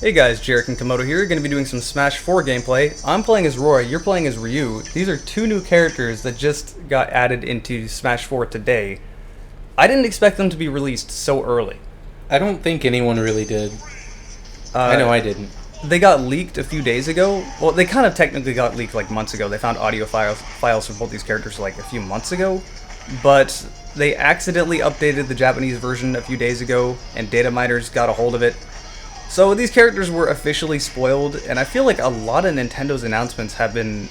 Hey guys, Jarek and Komodo here, going to be doing some Smash 4 gameplay. I'm playing as Roy, you're playing as Ryu. These are two new characters that just got added into Smash 4 today. I didn't expect them to be released so early. I don't think anyone really did. I know I didn't. They got leaked a few days ago. Well, they kind of technically got leaked like months ago. They found audio files for both these characters like a few months ago. But they accidentally updated the Japanese version a few days ago, and data miners got a hold of it. So these characters were officially spoiled, and I feel like a lot of Nintendo's announcements have been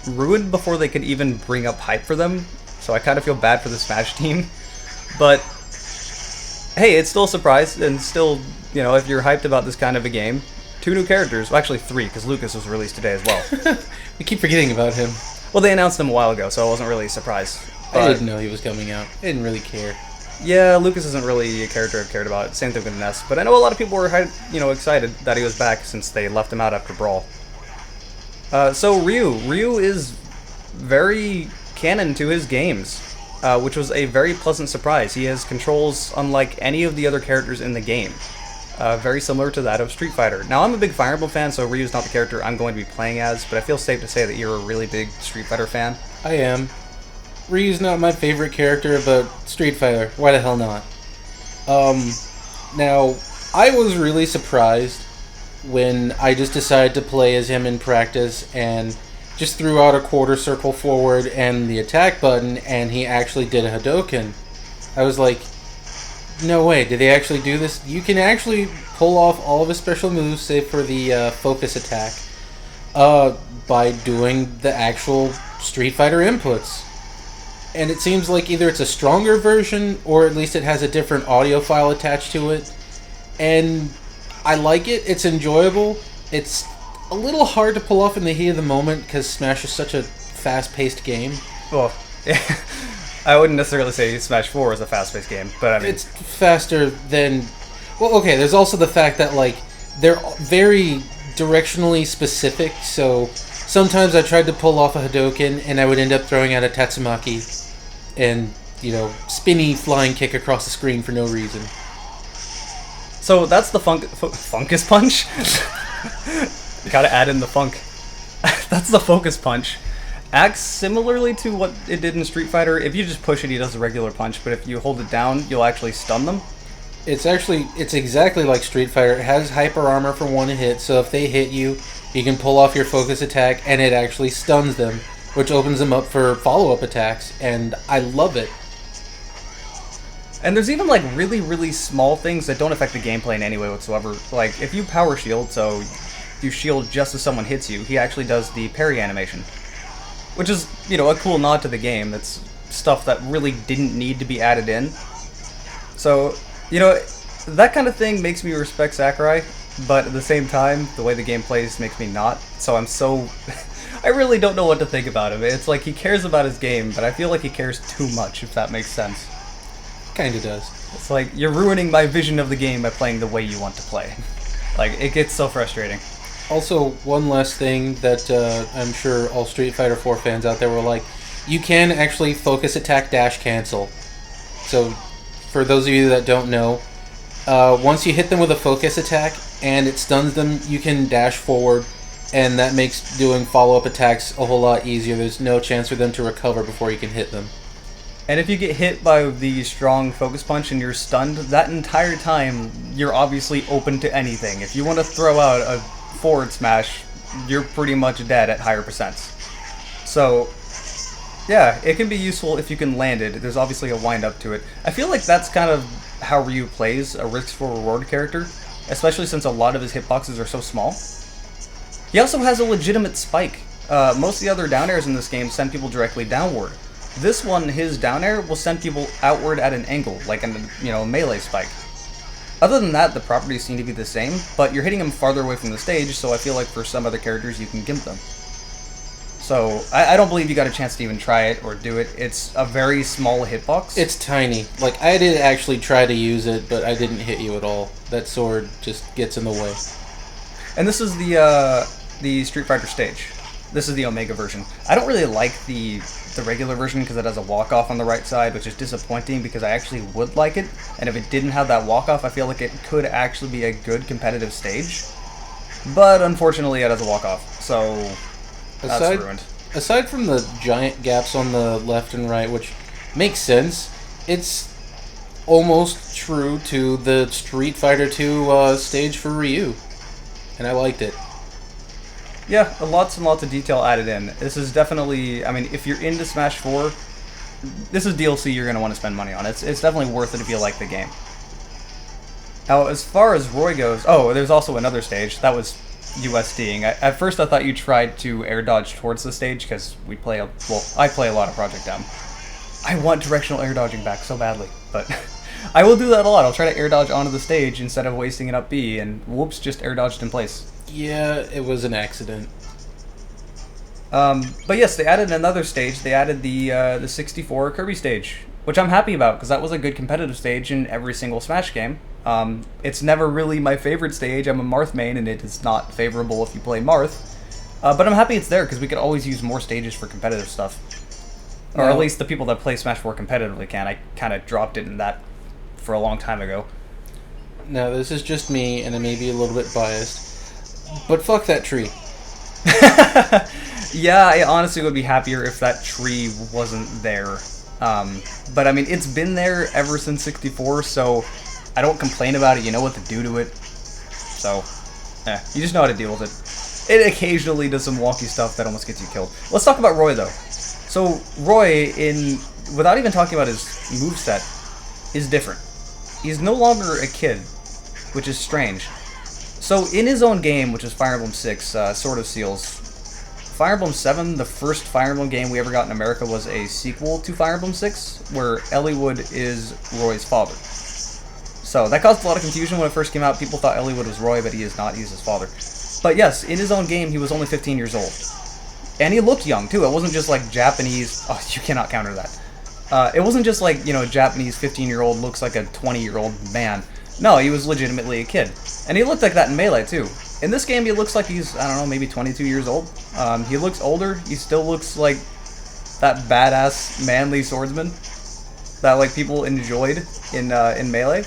ruined before they could even bring up hype for them. So I kind of feel bad for the Smash team. But hey, it's still a surprise, and still, you know, if you're hyped about this kind of a game, two new characters, well actually three, because Lucas was released today as well. We keep forgetting about him. Well, they announced him a while ago, so I wasn't really surprised. I didn't know he was coming out. I didn't really care. Yeah, Lucas isn't really a character I've cared about. Same thing with Ness, but I know a lot of people were, excited that he was back since they left him out after Brawl. So Ryu is very canon to his games, which was a very pleasant surprise. He has controls unlike any of the other characters in the game, very similar to that of Street Fighter. Now, I'm a big Fire Emblem fan, so Ryu's not the character I'm going to be playing as, but I feel safe to say that you're a really big Street Fighter fan. I am. Ryu's not my favorite character, but Street Fighter, why the hell not? Now, I was really surprised when I just decided to play as him in practice and just threw out a quarter circle forward and the attack button, and he actually did a Hadoken. I was like, no way, did they actually do this? You can actually pull off all of his special moves, save for the focus attack, by doing the actual Street Fighter inputs. And it seems like either it's a stronger version, or at least it has a different audio file attached to it. And I like it, it's enjoyable. It's a little hard to pull off in the heat of the moment, because Smash is such a fast-paced game. Well, I wouldn't necessarily say Smash 4 is a fast-paced game, but I mean... It's faster than... Well, okay, there's also the fact that, like, they're very directionally specific, so sometimes I tried to pull off a Hadoken, and I would end up throwing out a Tatsumaki and, you know, spinny flying kick across the screen for no reason. So that's the Funkus Punch? Gotta add in the funk. That's the Focus Punch. Acts similarly to what it did in Street Fighter. If you just push it, he does a regular punch, but if you hold it down, you'll actually stun them. It's exactly like Street Fighter. It has hyper armor for one hit, so if they hit you, you can pull off your focus attack, and it actually stuns them, which opens them up for follow-up attacks, and I love it. And there's even, like, really, really small things that don't affect the gameplay in any way whatsoever. Like, if you power shield, so you shield just as someone hits you, he actually does the parry animation. Which is, you know, a cool nod to the game. That's stuff that really didn't need to be added in. So, you know, that kind of thing makes me respect Sakurai, but at the same time, the way the game plays makes me not. So I'm so... I really don't know what to think about him. It's like he cares about his game, but I feel like he cares too much, if that makes sense. Kinda does. It's like, you're ruining my vision of the game by playing the way you want to play. Like, it gets so frustrating. Also, one last thing that I'm sure all Street Fighter 4 fans out there were like, you can actually focus attack dash cancel. So, for those of you that don't know, once you hit them with a focus attack and it stuns them, you can dash forward, and that makes doing follow-up attacks a whole lot easier. There's no chance for them to recover before you can hit them. And if you get hit by the strong focus punch and you're stunned, that entire time, you're obviously open to anything. If you want to throw out a forward smash, you're pretty much dead at higher percents. So, yeah, it can be useful if you can land it. There's obviously a wind-up to it. I feel like that's kind of how Ryu plays, a risk-for-reward character, especially since a lot of his hitboxes are so small. He also has a legitimate spike. Most of the other down airs in this game send people directly downward. This one, his down air will send people outward at an angle, like a melee spike. Other than that, the properties seem to be the same, but you're hitting them farther away from the stage, so I feel like for some other characters you can gimp them. So, I don't believe you got a chance to even try it or do it. It's a very small hitbox. It's tiny. Like, I did actually try to use it, but I didn't hit you at all. That sword just gets in the way. And this is the Street Fighter stage. This is the Omega version. I don't really like the regular version because it has a walk-off on the right side, which is disappointing because I actually would like it. And if it didn't have that walk-off, I feel like it could actually be a good competitive stage. But unfortunately, it has a walk-off, so that's Aside, ruined. aside from the giant gaps on the left and right, which makes sense, it's almost true to the Street Fighter 2 stage for Ryu, and I liked it. Yeah, lots and lots of detail added in. This is definitely, I mean, if you're into Smash 4, this is DLC you're going to want to spend money on. It's definitely worth it if you like the game. Now, as far as Roy goes, oh, there's also another stage. That was USDing. At first I thought you tried to air dodge towards the stage, because I play a lot of Project M. I want directional air dodging back so badly, but I will do that a lot. I'll try to air dodge onto the stage instead of wasting an up B, and whoops, just air dodged in place. Yeah, it was an accident. But yes, they added another stage. They added the 64 Kirby stage, which I'm happy about, because that was a good competitive stage in every single Smash game. It's never really my favorite stage. I'm a Marth main, and it is not favorable if you play Marth. But I'm happy it's there, because we could always use more stages for competitive stuff. Or at least the people that play Smash 4 competitively can. I kind of dropped it in that for a long time ago. Now, this is just me, and I may be a little bit biased, but fuck that tree. Yeah, I honestly would be happier if that tree wasn't there. But I mean, it's been there ever since 64, so I don't complain about it. You know what to do to it. So, you just know how to deal with it. It occasionally does some wonky stuff that almost gets you killed. Let's talk about Roy, though. So, Roy, without even talking about his moveset, is different. He's no longer a kid, which is strange. So, in his own game, which is Fire Emblem 6, Sword of Seals, Fire Emblem 7, the first Fire Emblem game we ever got in America, was a sequel to Fire Emblem 6, where Eliwood is Roy's father. So, that caused a lot of confusion when it first came out. People thought Eliwood was Roy, but he is not. He's his father. But yes, in his own game, he was only 15 years old. And he looked young, too. It wasn't just like Japanese... Oh, you cannot counter that. It wasn't just like, you know, Japanese 15-year-old looks like a 20-year-old man. No, he was legitimately a kid. And he looked like that in Melee, too. In this game, he looks like he's, I don't know, maybe 22 years old. He looks older. He still looks like that badass, manly swordsman that, like, people enjoyed in Melee.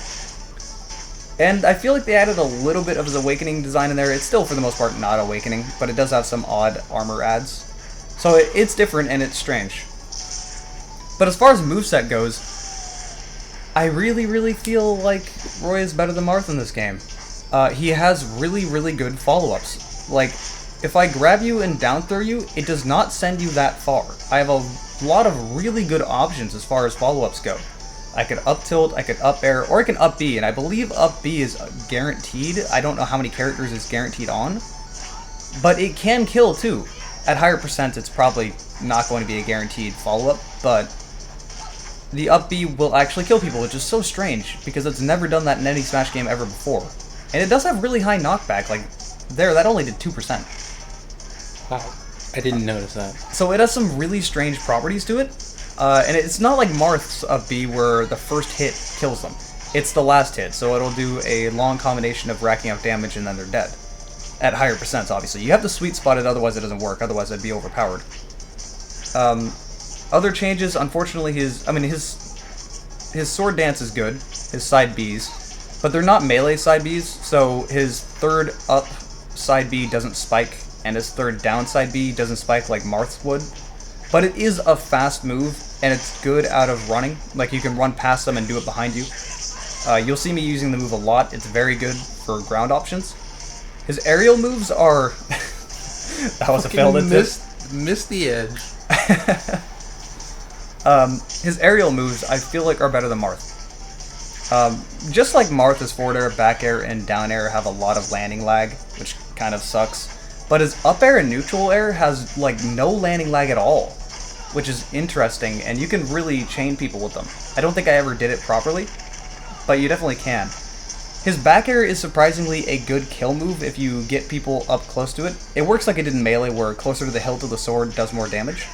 And I feel like they added a little bit of his Awakening design in there. It's still, for the most part, not Awakening, but it does have some odd armor adds. So it's different and it's strange. But as far as moveset goes, I really, really feel like Roy is better than Marth in this game. He has really, really good follow-ups. Like, if I grab you and down throw you, it does not send you that far. I have a lot of really good options as far as follow-ups go. I could up tilt, I could up air, or I can up B, and I believe up B is guaranteed. I don't know how many characters it's guaranteed on, but it can kill too. At higher percent, it's probably not going to be a guaranteed follow-up, but the up B will actually kill people, which is so strange, because it's never done that in any Smash game ever before. And it does have really high knockback, like, that only did 2%. Wow, I didn't notice that. So it has some really strange properties to it. And it's not like Marth's up B where the first hit kills them. It's the last hit, so it'll do a long combination of racking up damage and then they're dead. At higher percents, obviously. You have to sweet spot it, otherwise it doesn't work, otherwise it'd be overpowered. Other changes, unfortunately, his sword dance is good, his side Bs, but they're not melee side Bs, so his third up side B doesn't spike, and his third down side B doesn't spike like Marth's would. But it is a fast move, and it's good out of running. Like, you can run past them and do it behind you. You'll see me using the move a lot. It's very good for ground options. His aerial moves are... That was a failed attempt. Missed the edge. His aerial moves, I feel like, are better than Marth. Just like Marth, his forward air, back air, and down air have a lot of landing lag, which kind of sucks. But his up air and neutral air has, like, no landing lag at all, which is interesting, and you can really chain people with them. I don't think I ever did it properly, but you definitely can. His back air is surprisingly a good kill move if you get people up close to it. It works like it did in Melee, where closer to the hilt of the sword does more damage.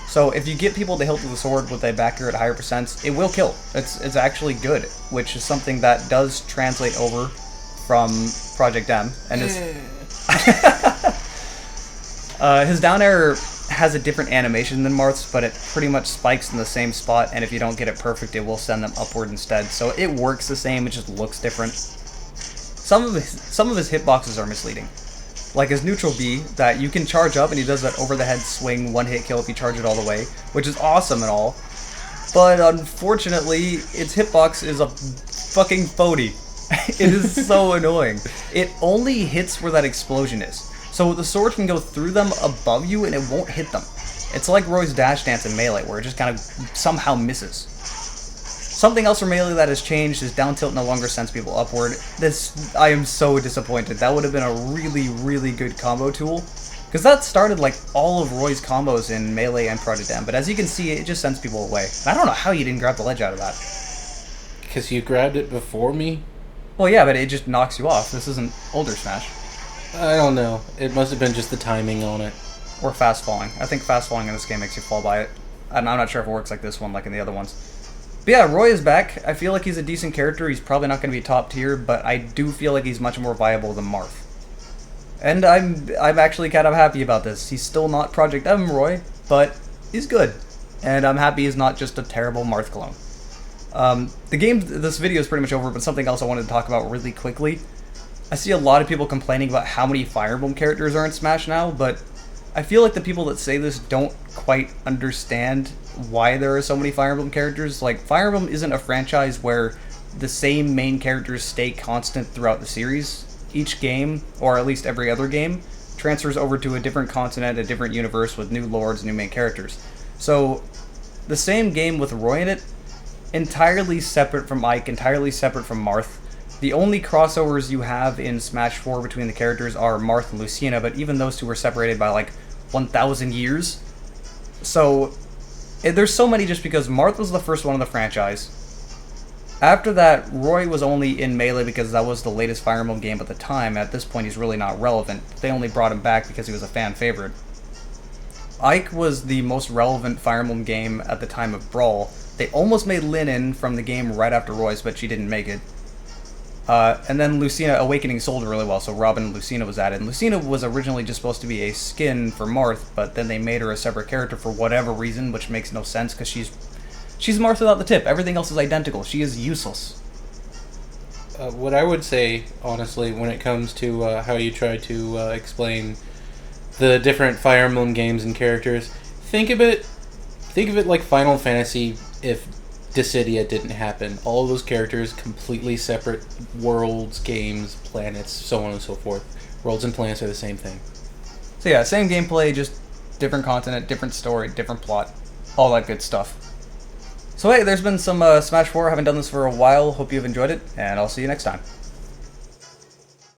So if you get people to hilt of the sword with a back air at higher percents, it will kill. It's actually good, which is something that does translate over from Project M, and his down air has a different animation than Marth's, but it pretty much spikes in the same spot, and if you don't get it perfect, it will send them upward instead. So it works the same, it just looks different. Some of his hitboxes are misleading. like his neutral B, that you can charge up, and he does that over-the-head swing, one-hit kill if you charge it all the way, which is awesome and all. But unfortunately, its hitbox is a fucking 40. It is so annoying. It only hits where that explosion is. So the sword can go through them above you, and it won't hit them. It's like Roy's dash dance in Melee, where it just kind of somehow misses. Something else from Melee that has changed is down tilt no longer sends people upward. This, I am so disappointed. That would have been a really, really good combo tool. Because that started like all of Roy's combos in Melee and Protodem, but as you can see, it just sends people away. And I don't know how you didn't grab the ledge out of that. Because you grabbed it before me? Well, yeah, but it just knocks you off. This isn't older Smash. I don't know. It must have been just the timing on it. Or fast falling. I think fast falling in this game makes you fall by it. And I'm not sure if it works like this one, like in the other ones. But yeah, Roy is back. I feel like he's a decent character. He's probably not going to be top tier, but I do feel like he's much more viable than Marth. And I'm actually kind of happy about this. He's still not Project M Roy, but he's good. And I'm happy he's not just a terrible Marth clone. This video is pretty much over, but something else I wanted to talk about really quickly. I see a lot of people complaining about how many Fire Emblem characters are in Smash now, but I feel like the people that say this don't quite understand why there are so many Fire Emblem characters. Like, Fire Emblem isn't a franchise where the same main characters stay constant throughout the series. Each game, or at least every other game, transfers over to a different continent, a different universe with new lords, new main characters. So, the same game with Roy in it, entirely separate from Ike, entirely separate from Marth. The only crossovers you have in Smash 4 between the characters are Marth and Lucina, but even those two were separated by like 1,000 years. So, there's so many just because Marth was the first one in the franchise. After that, Roy was only in Melee because that was the latest Fire Emblem game at the time. At this point, he's really not relevant. They only brought him back because he was a fan favorite. Ike was the most relevant Fire Emblem game at the time of Brawl. They almost made Linen from the game right after Roy's, but she didn't make it. And then Lucina Awakening sold really well, so Robin and Lucina was added. And Lucina was originally just supposed to be a skin for Marth, but then they made her a separate character for whatever reason, which makes no sense, because she's Marth without the tip. Everything else is identical. She is useless. What I would say, honestly, when it comes to how you try to explain the different Fire Emblem games and characters, think of it like Final Fantasy if Dissidia didn't happen. All of those characters, completely separate worlds, games, planets, so on and so forth. Worlds and planets are the same thing. So yeah, same gameplay, just different continent, different story, different plot, all that good stuff. So hey, there's been some Smash 4. I haven't done this for a while. Hope you've enjoyed it, and I'll see you next time.